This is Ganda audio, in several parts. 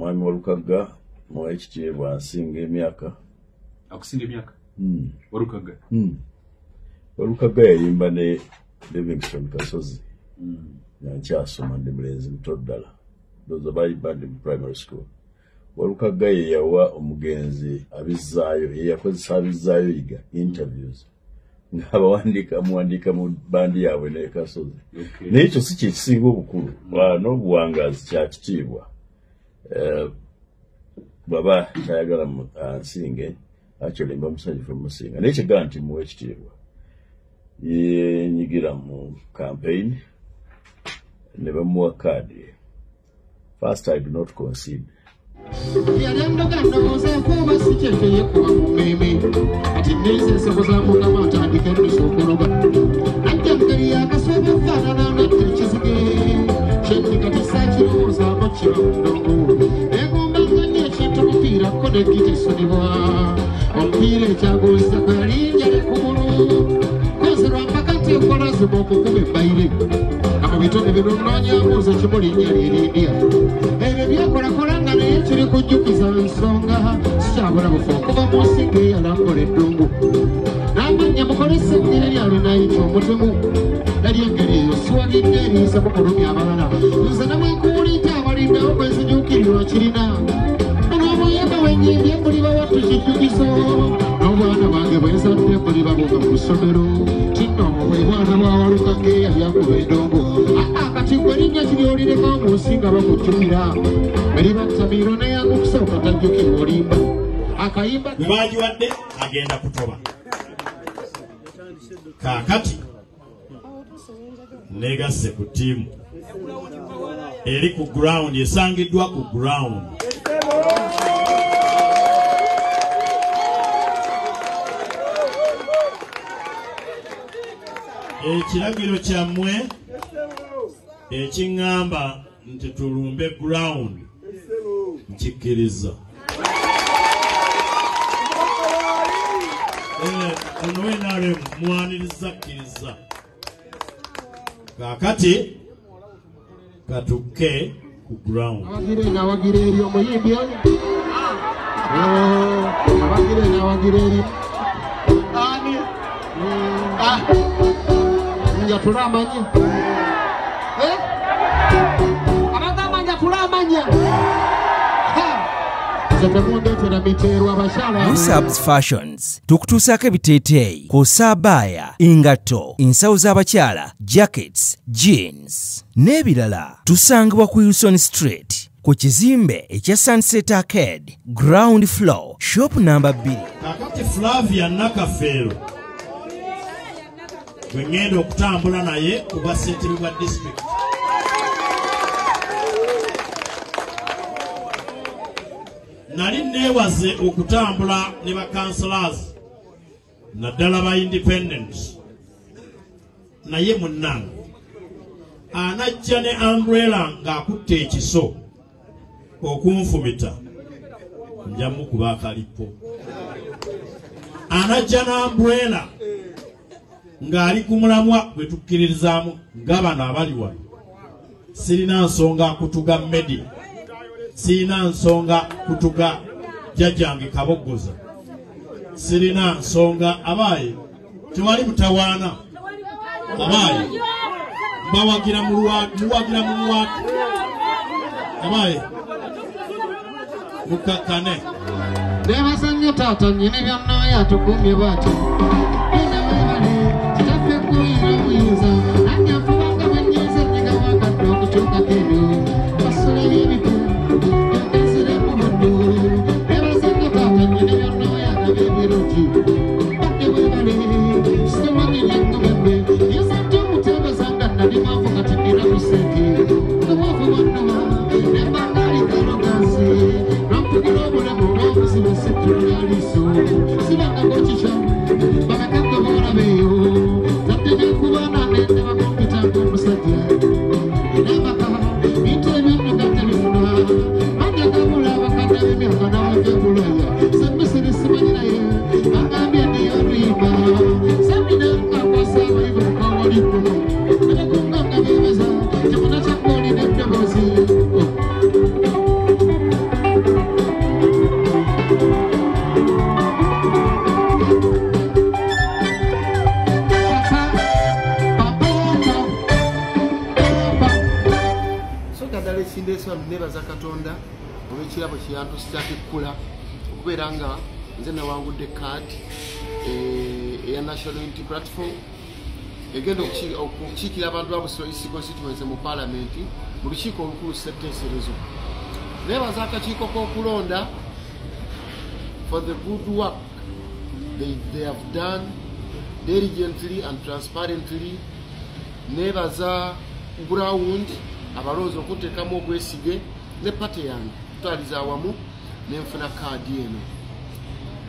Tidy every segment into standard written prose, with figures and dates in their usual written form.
Mwami Walukaga mwekitiibwa asinga emyaka. Akusinga emyaka? Walukaga? Walukaga yayimba ne Livingstone Kasozi. Nkyasoma ndi mulenzi muto ddala. Those bayimba ndi primary school. Walukaga ye yawa omugenzi abizzaayo, ye yakozesa abizzaayo yiga interviews. Muwandika mu bandi yaabwe ne Kasozi. Naye ekyo si kyekisinga obukulu. N'obuwangazi kya kitiibwa. Baba tayagala nsinge, actually mba musajja from Musinga. Naye kigamba nti muwe ekitiibwa. Yenyigira mu campaign ne bamuwa kaadi. First, I do not concede. Bajiwadde agenda kutoba. Kakati negasse ku tiimu eri ku ground, esangiddwa ku ground. Ekiragiro kyammwe ekiŋŋamba nti tulumbe ground nkikkiriza. Ono NRM mwaniriza kkiriza. Kakati katukke ku ground. Usabs Fashions tukutuusako ebiteeteeyi kw'ossa abaya, engatto, ensawo z'abakyala, jackets, jeans n'ebirala. Tusangibwa ku Wilson Street ku kizimbe ekya Sunset Arcade ground floor shop number 2. Kakati Flavia Nakafeero gwe ngenda okutambula naye ku bwassentebe bwa district. Nali neewaze okutambula ne ba councillors naddala ba independent, naye munnange anajja ne umbrella ng'akutte ekiso okunfumita nja mukuba akalipo. Anajja na umbrella ng'ali ku mulamwa gwe tukkiririzaamu nga bano abali wano. Sirina nsonga kutuga media, sirina nsonga kutuga jjajjange Kabogoza, sirina nsonga abaaye tewali mutawaana abaaye bawagira mu lwatu abaaye mukakkane. Nebaza nnyo taata nnyini byonna yatukumye bw'atyo. Never nebaza Katonda olw'ekirabo kyeyantusikyakikula okubeera nga nze nawangudde card eya National Unity Platform egenda okukiikira abantu ba Busiro East Constituency mu Parliament mu lukiiko olukulu ssetteeserezo. Nebaza akakiiko k'okulonda for the good work they have done diligently and transparently. Nebaza ground abalonzi okuteekamu obwesige ne pate yange tutwaliza awamu nenfuna kaadi eno.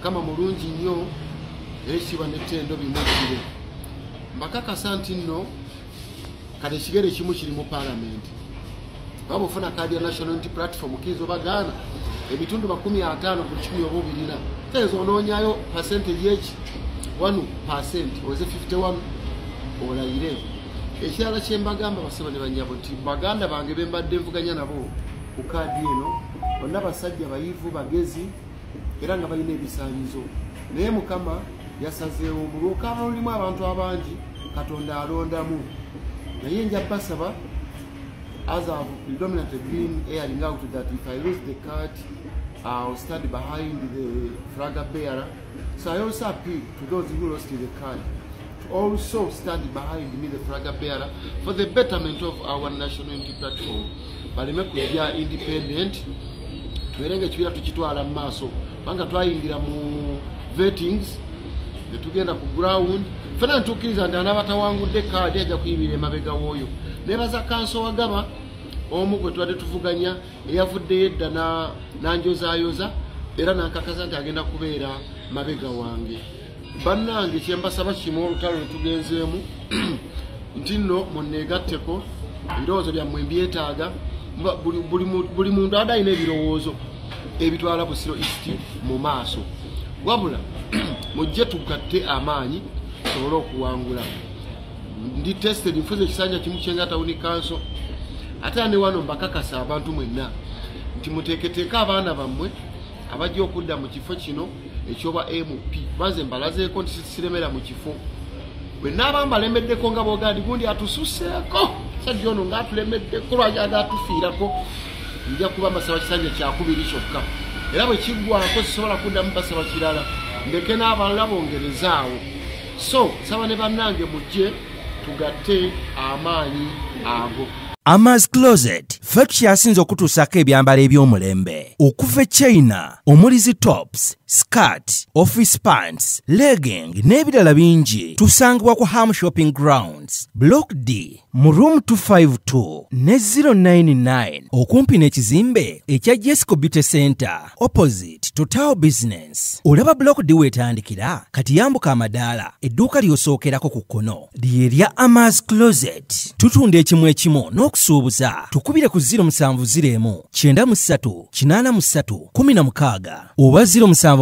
Kama mulungi nnyo ekiba n'ettendo bimujjire. Mbakakasa nti nno kale ekigere kimu kiri mu Parliament. Baba ofuna kaadi ya National Unity Platform kizo bagaana ebitundu 50 ku 10 oba obirina. Tezo onoonyayo percentage eki 1% oze 51 olayire. Ekirala kye mbagamba baseba ne banyabo nti baganda bange bembadde nvuganya nabo ku kaadi eno bonna basajja bayivu bagezi era nga balina ebisaanyizo. Naye Mukama yasazeewo mu lwokaba lulimu abantu abangi Katonda alondamu. Naye nja basaba as I've predominantly been airing out that if I lose the card, I'll stand behind the flag bearer. So I also appeal to those who lost the card to also stand behind me, the flag bearer, for the betterment of our National Unity Platform. Baleme kujja independent, tuerenge kibira tukitwala mu maaso. Banga twayingira mu vetings, netugenda ku ground. Fena ntukiriza nti anabatawangudde kaadi ajja kuyibira emabega w'oyo. Nebaza kanso wagaba omu gwe twadde tuvuganya eyavuddeyo edda nanjozaayoza era nankakasa nti agenda kubeera mabega wange. Bannange kyembasaba kimu olutalo lwetugenzeemu nti nno munneegatteko ebirowoozo byammwe mbyetaaga. Buli muntu adde alina ebirowoozo ebitwala Busiro East mu maaso. Wabula mujje tugatte amaanyi tusobole okuwangula. Ndi tested nfuze ekisanja kimu kyenga tawuni kanso. Ate ne wano mbakakasa abantu mwenna nti muteeketeeka abaana bammwe abajja okudda mu kifo kino ekyoba MP. Baze mbalazeeko nti siremera mu kifo. Bwe naaba mbalemeddeko nga bogadi gundi atususeeko. Sajja ono ng'atulemeddeko lwajja atufiirako. Nja kuba mbasaba kisanja kyakubiri kyokka. Era bwe kiggwako sisobola kuddamu basaba kirala. Ndeke n'abalala bongerezaawo. So, saba ne bannange mujje tugatte amaanyi ago. Ama's Closet ffe tukyasinza okutuusako ebyambalo eby'omulembe okuva China omuli zi tops, skirt, office pants, legging n'ebirala bingi. Tusangibwa ku Ham Shopping Grounds Block D mu room 252 ne 099 okumpi n'ekizimbe ekya Jesco Beauty Center opposite Total Business. Olaba Block D wetandikira kati yambuka amadaala edduuka ly'osookerako ku kkono ly'erya Ama's Closet. Tutunda ekimu ekimu n'okusuubuza. Tukubire ku 0701 93 83 16 oba 0762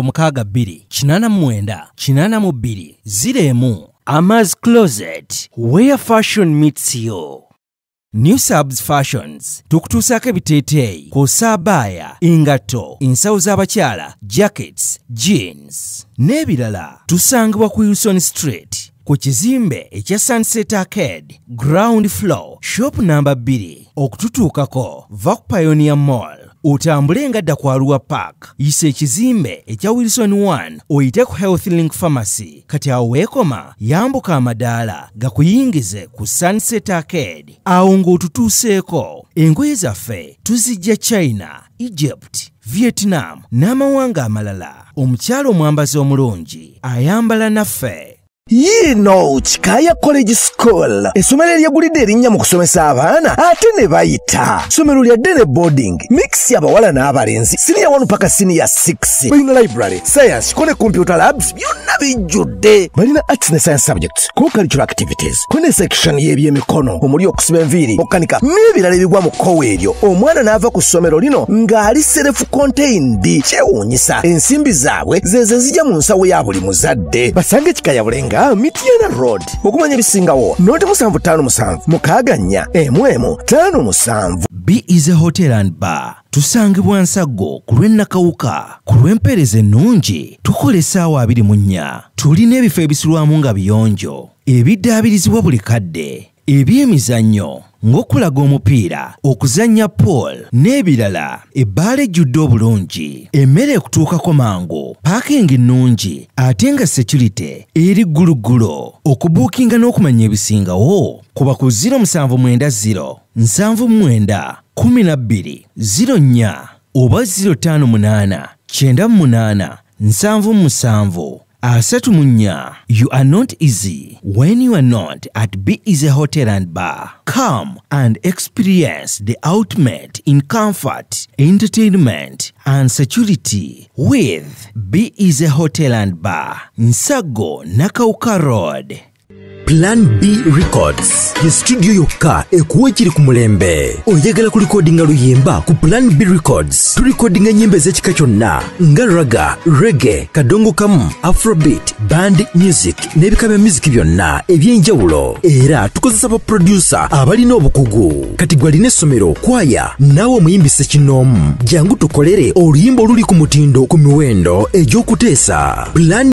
89 92 01. Ama's Closet, where fashion meets you. New Subs Fashions tukutuusako ebiteeteeyi kw'ossa abaya, engatto, ensawo z'abakyala, jackets, jeans n'ebirala. Tusangibwa ku Wilson Street ku kizimbe ekya Sunset Arcade ground floor shop number 2. Okututuukako va ku Pioneer Mall otambule nga dda ku Arua Park yisa ekizimbe ekya Wilson 1 oyite ku Health Link Pharmacy. Kati awo weekoma yambuka amadaala gakuyingize ku Sunset Arcade. Awo ng'otutuuseeko engoye zaffe tuzijja China, Egypt, Vietnam n'amawanga amalala. Omukyala omwambazi omulungi ayambala naffe. Yino Chikaya College School essomero eryegulidde erinnya mu kusomesa abaana ate ne bayita ssomero lya Dene Boarding mix y'abawala n'abalenzi senior 1 paka senior 6 balina library science kone computer labs byonna bijjudde balina arts ne science subjects co-curricular activities kone section y'ebyemikono omuli okusiba enviiri okukanika n'ebirala ebigwa mu kkowe eryo omwana n'ava ku ssomero lino ng'ali self contained kyewuunyisa ensimbi zaabwe zeze zijja mu nsawo ya buli muzadde basange Chikaya Bulenga Mitiana Road okumanya ebisingawo noti 757 mukaganya emwemu 57. Be Easy Hotel and Bar tusangibwa Nsago ku lw'Ennakawuka ku lw'empeereza ennungi tukola essaawa 24. Tulina ebifo ebisulwamu nga biyonjo ebiddaabirizibwa buli kadde ebyemizannyo ng'okulaga omupiira, okuzannya pool n'ebirala. Ebbaala ejjudde obulungi, emmere ekutuukako mangu, paakingi nnungi ate nga security eri gguluggulo. Okubuukinga n'okumanya ebisingawo kuba ku 0790 79 12 04 oba 058 98 77 34. You are not easy when you are not at Be Easy Hotel and Bar. Come and experience the ultimate in comfort, entertainment and security with Be Easy Hotel and Bar, Nsago, Nakauka Road. Plan B Records ye studio yokka ekuwa ekiri ku mulembe. Oyagala ku recordinga luyimba ku Plan B Records. Tu recordinga nyimbe z'ekika kyonna nga raga, reggae, kadongo kamu, afrobeat, band music n'ebika bya music byonna eby'enjawulo. Era tukozesa ba producer abalina obukugu. Kati gwalina essomero, kwaya, naawe omuyimbise kinoomu. Jangu tukolere oluyimba oluli ku mutindo ku miwendo egy'okuteesa. Plan